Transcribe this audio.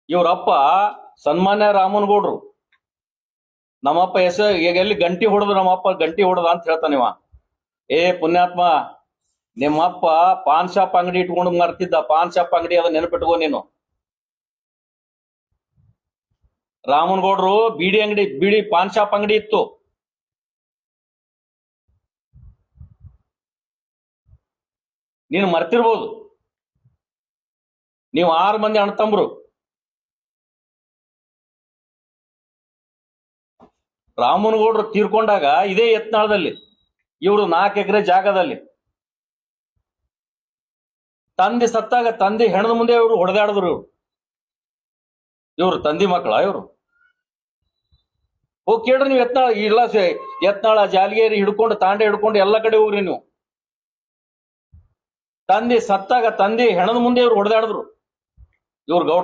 ಇವ್ರಪ್ಪ ಸನ್ಮಾನ್ಯ ರಾಮನಗೌಡ್ರು ನಮ್ಮಪ್ಪ ಈಗ ಎಲ್ಲಿ ಗಂಟಿ ಹೊಡೆದು ನಮ್ಮಪ್ಪ ಗಂಟಿ ಹೊಡೆದ ಅಂತ ಹೇಳ್ತಾನಿವ. ಏ ಪುಣ್ಯಾತ್ಮ, ನಿಮ್ಮಪ್ಪ ಪಾನ್ ಶಾಪ್ ಅಂಗಡಿ ಇಟ್ಕೊಂಡು ಮರ್ತಿದ್ದ. ಪಾನ್ ಶಾಪ್ ಅಂಗಡಿ ಅದ ನೆನಪಿಟ್ಕೋ ನೀನು. ರಾಮನಗೌಡ್ರು ಬೀಡಿ ಪಾನ್ ಶಾಪ್ ಅಂಗಡಿ ಇತ್ತು. ನೀನು ಮರ್ತಿರ್ಬೋದು. ನೀವು 6 ಮಂದಿ ಅಣ್ಣತಂಬ್ರು. ರಾಮನಗೌಡ್ರು ತೀರ್ಕೊಂಡಾಗ ಇದೇ ಯತ್ನಾಳದಲ್ಲಿ ಇವರು 4 ಎಕರೆ ಜಾಗದಲ್ಲಿ ತಂದೆ ಸತ್ತಾಗ ತಂದೆ ಹೆಣದ ಮುಂದೆ ಇವರು ಹೊಡೆದಾಡಿದ್ರು. ಇವ್ರು ತಂದಿ ಮಕ್ಕಳ ಇವರು. ಹೋಗಿ ಕೇಳ್ರಿ ನೀವು. ಯತ್ನಾಳ ಇಲ್ಲ, ಯತ್ನಾಳ ಜಾಲಗೇರಿ ಹಿಡ್ಕೊಂಡು ತಾಂಡೆ ಹಿಡ್ಕೊಂಡು ಎಲ್ಲ ಕಡೆ ಹೋಗ್ರಿ ನೀವು. ತಂದೆ ಸತ್ತಾಗ ತಂದೆ ಹೆಣದ ಮುಂದೆ ಇವ್ರು ಹೊಡೆದಾಡಿದ್ರು. ಇವ್ರು ಗೌಡ